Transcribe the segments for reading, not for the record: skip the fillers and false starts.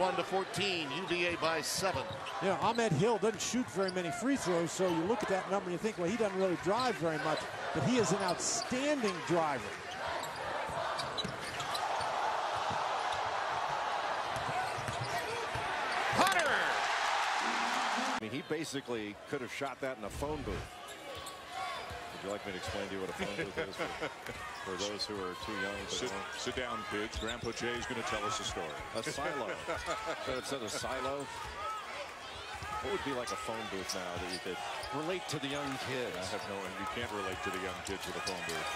21-14, UVA by 7. Yeah, Ahmed Hill doesn't shoot very many free throws, so you look at that number and you think, well, he doesn't really drive very much, but he is an outstanding driver. Hunter! I mean, he basically could have shot that in a phone booth. Would you like me to explain to you what a phone booth is for those who are too young? Sit down, kids. Grandpa Jay is going to tell us a story. A silo. So it said a silo. What would be like a phone booth now that you could relate to the young kids? I have no idea. You can't relate to the young kids with a phone booth.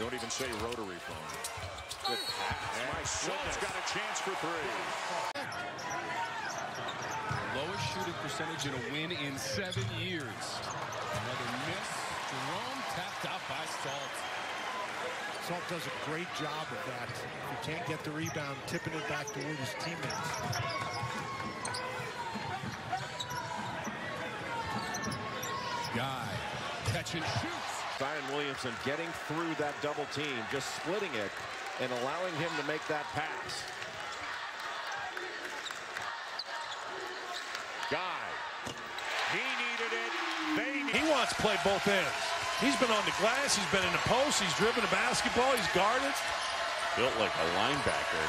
Don't even say rotary phone. Good pass. Salt's got a chance for three. Lowest shooting percentage in a win in 7 years. Another miss. Jerome tapped out by Salt. Salt does a great job of that. If he can't get the rebound, tipping it back toward his teammates. Guy, catch and shoots. Zion Williamson getting through that double team, just splitting it and allowing him to make that pass. Guy. He needed it. He wants to play both ends. He's been on the glass. He's been in the post. He's driven the basketball. He's guarded. Built like a linebacker.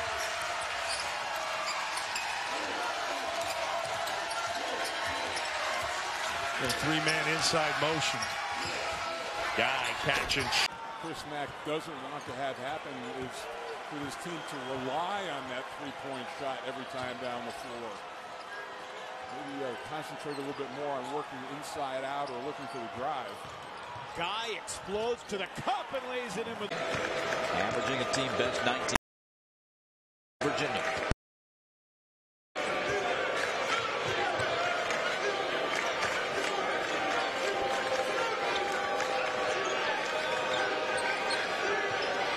A three-man inside motion. Guy catching. Chris Mack doesn't want to have happen is for his team to rely on that three-point shot every time down the floor. Maybe concentrate a little bit more on working inside out or looking for the drive. Guy explodes to the cup and lays it in with. Averaging a team bench 19. Virginia.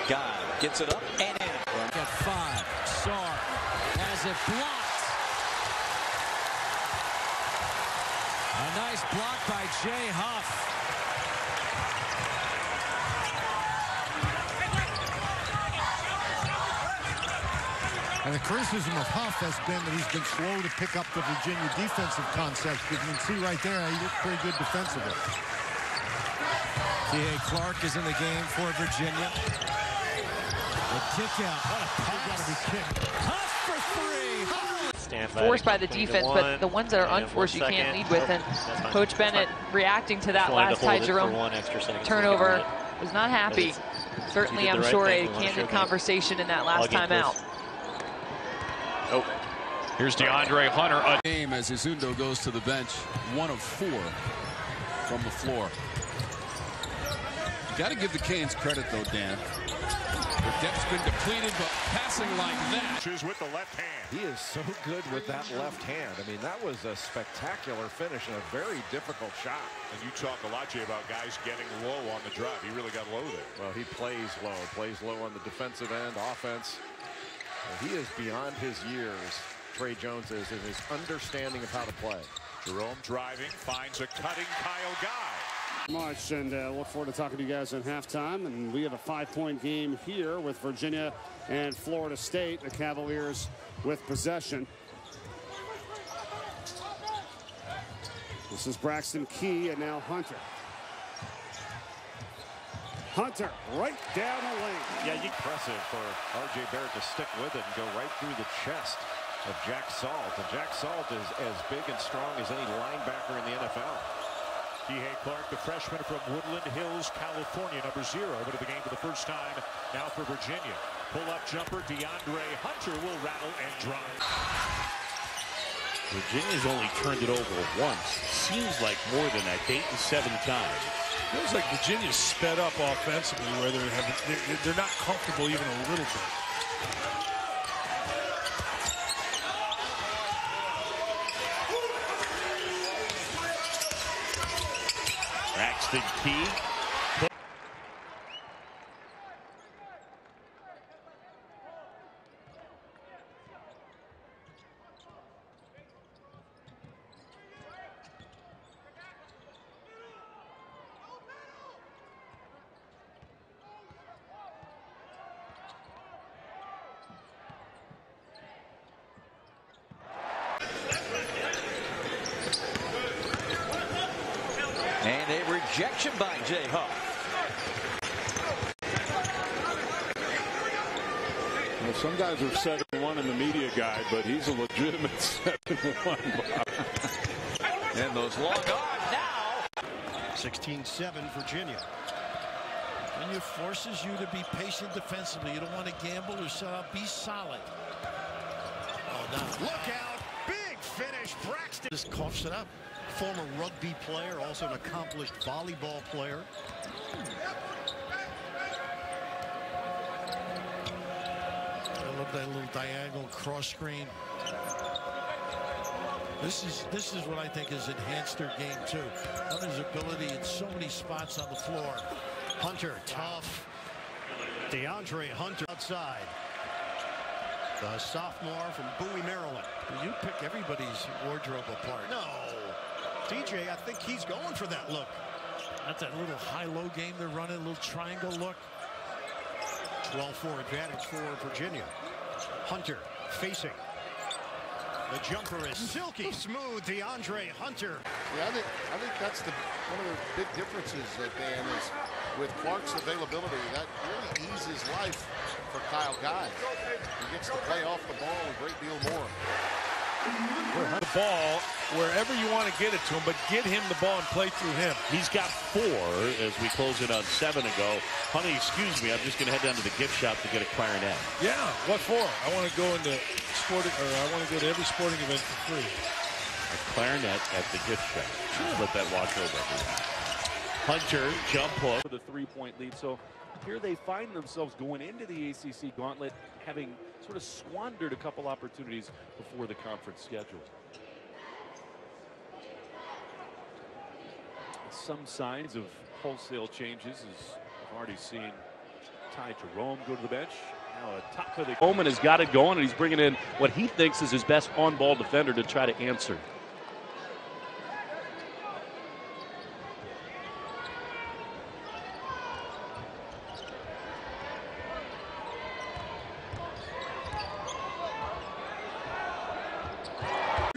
Guy gets it up and in. Got 5. Sarr has it blocked. A nice block by Jay Huff. And the criticism of Huff has been that he's been slow to pick up the Virginia defensive concepts. But you can see right there, he looked pretty good defensively. T.A. Clark is in the game for Virginia. The kick out. What a pass. Got to be kicked. Huff for 3. Forced by the defense, but the ones that are unforced you can't lead with. And Coach Bennett reacting to that last Ty Jerome turnover was not happy. Certainly, I'm sure, a candid conversation in that last timeout. Oh, here's DeAndre Hunter. A Game as Izundo goes to the bench. 1 of 4 from the floor. You got to give the Canes credit, though, Dan. The depth's been depleted, but passing like that. With the left hand. He is so good with that left hand. I mean, that was a spectacular finish and a very difficult shot. And you talk a lot, Jay, about guys getting low on the drive. He really got low there. Well, he plays low on the defensive end, offense. Well, he is beyond his years, Trey Jones is, in his understanding of how to play. Jerome driving, finds a cutting Kyle Guy. Much, and look forward to talking to you guys at halftime. And we have a 5-point game here with Virginia and Florida State. The Cavaliers with possession. This is Braxton Key and now Hunter. Hunter right down the lane. Yeah, impressive for R.J. Barrett to stick with it and go right through the chest of Jack Salt. And Jack Salt is as big and strong as any linebacker in the NFL. T.A. Clark, the freshman from Woodland Hills, California, number 0, but at the game for the first time now for Virginia. Pull-up jumper, DeAndre Hunter will rattle and drive. Virginia's only turned it over once. Seems like more than that, 8 and 7 times. Feels like Virginia's sped up offensively, where they're not comfortable even a little bit. Braxton Key. rejection by Jay Huff. Well, some guys are 7-1 in the media guide, but he's a legitimate 7-1. And those long arms now. 16-7 Virginia. Virginia forces you to be patient defensively. You don't want to gamble or set up. Be solid. Oh, now look out. Big finish. Braxton just coughs it up. Former rugby player, also an accomplished volleyball player. I love that little diagonal cross screen. This is what I think has enhanced their game too. On his ability in so many spots on the floor. Hunter, tough. DeAndre Hunter outside. The sophomore from Bowie, Maryland. You pick everybody's wardrobe apart. No. DJ, I think he's going for that look. That's that little high-low game they're running, a little triangle look. 12-4 advantage for Virginia. Hunter facing. The jumper is silky smooth. DeAndre Hunter. Yeah, I think that's one of the big differences, Dan, is with Clark's availability. That really eases life for Kyle Guy. He gets to play off the ball a great deal more. The ball wherever you want to get it to him, but get him the ball and play through him. He's got 4 as we close in on 7 to go. Honey, excuse me, I'm just going to head down to the gift shop to get a clarinet. Yeah, what for? I want to go into sporting, or I want to go to every sporting event for free. A clarinet at the gift shop. Just let that wash over everyone. Hunter, jump hook. With a 3-point lead. So here they find themselves going into the ACC gauntlet having sort of squandered a couple opportunities before the conference schedule. Some signs of wholesale changes, as I've already seen Ty Jerome go to the bench. Now at top of the Bowman has got it going, and he's bringing in what he thinks is his best on-ball defender to try to answer.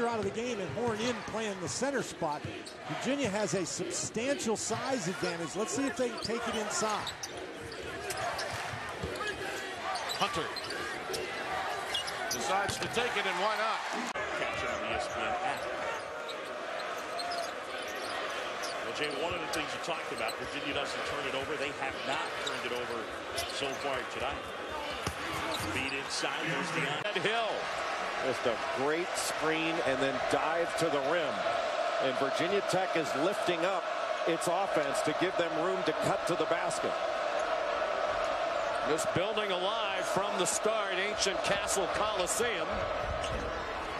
Out of the game and Horn in playing the center spot. Virginia has a substantial size advantage. Let's see if they can take it inside. Hunter decides to take it, and why not? Catch it on the ESPN app. Well, Jay, one of the things you talked about, Virginia doesn't turn it over. They have not turned it over so far tonight. Feed inside, there's DeAndre Hill. Just a great screen and then dive to the rim. And Virginia Tech is lifting up its offense to give them room to cut to the basket. This building alive from the start, ancient Castle Coliseum.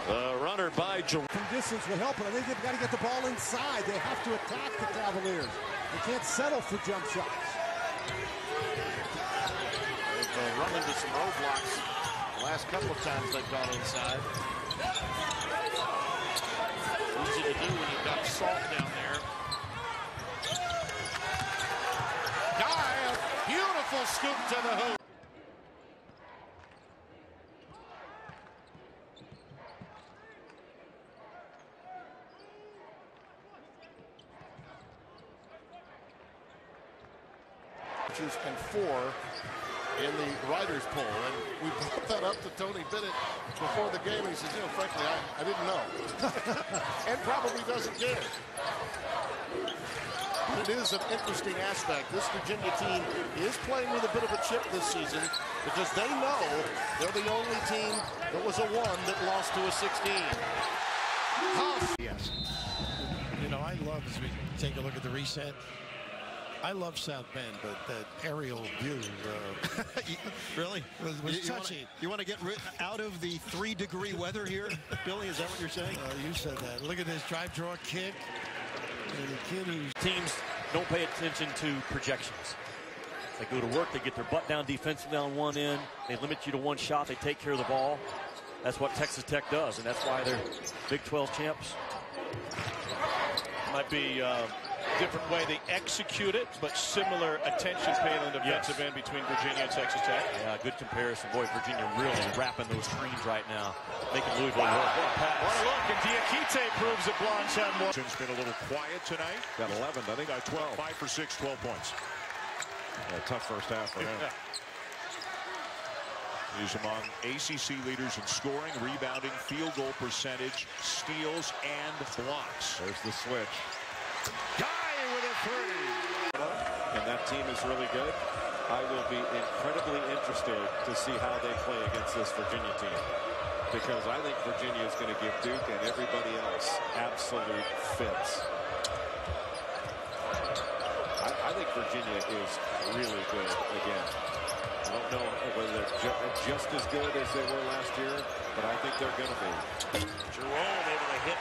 The runner by Jerome. From distance will help, but I think they've got to get the ball inside. They have to attack the Cavaliers. They can't settle for jump shots. They've run into some roadblocks. Last couple of times they've gone inside. Easy to do when you've got Salt down there. Guy, a beautiful scoop to the hoop. And 4 in the writers' poll, and we brought that up to Tony Bennett before the game, and he says, you know, frankly, I didn't know. And probably doesn't care. But it is an interesting aspect. This Virginia team is playing with a bit of a chip this season because they know they're the only team that was a 1 that lost to a 16. Yes. You know, I love, as we take a look at the reset, I love South Bend, but that aerial view really was touchy. You want to get out of the 3-degree weather here, Billy? Is that what you're saying? You said that. Look at this drive, draw, kick. And the kid who's... Teams don't pay attention to projections. They go to work, they get their butt down defensively on one end. They limit you to one shot. They take care of the ball. That's what Texas Tech does, and that's why they're Big 12 champs. My might be a different way they execute it, but similar attention paid on the defensive end between Virginia and Texas Tech. Yeah, good comparison. Boy, Virginia really wrapping those screens right now, making Louisville work. What a look, and Diakite proves that Blondes have more. It's been a little quiet tonight. Got 11, I think. Got 12. 5 for 6, 12 points. A tough first half for him. He's among ACC leaders in scoring, rebounding, field goal percentage, steals, and blocks. There's the switch. Guy with a three. And that team is really good. I will be incredibly interested to see how they play against this Virginia team. Because I think Virginia is going to give Duke and everybody else absolute fits. I think Virginia is really good again. I don't know whether they're just as good as they were last year, but I think they're going to be. Jerome able to hit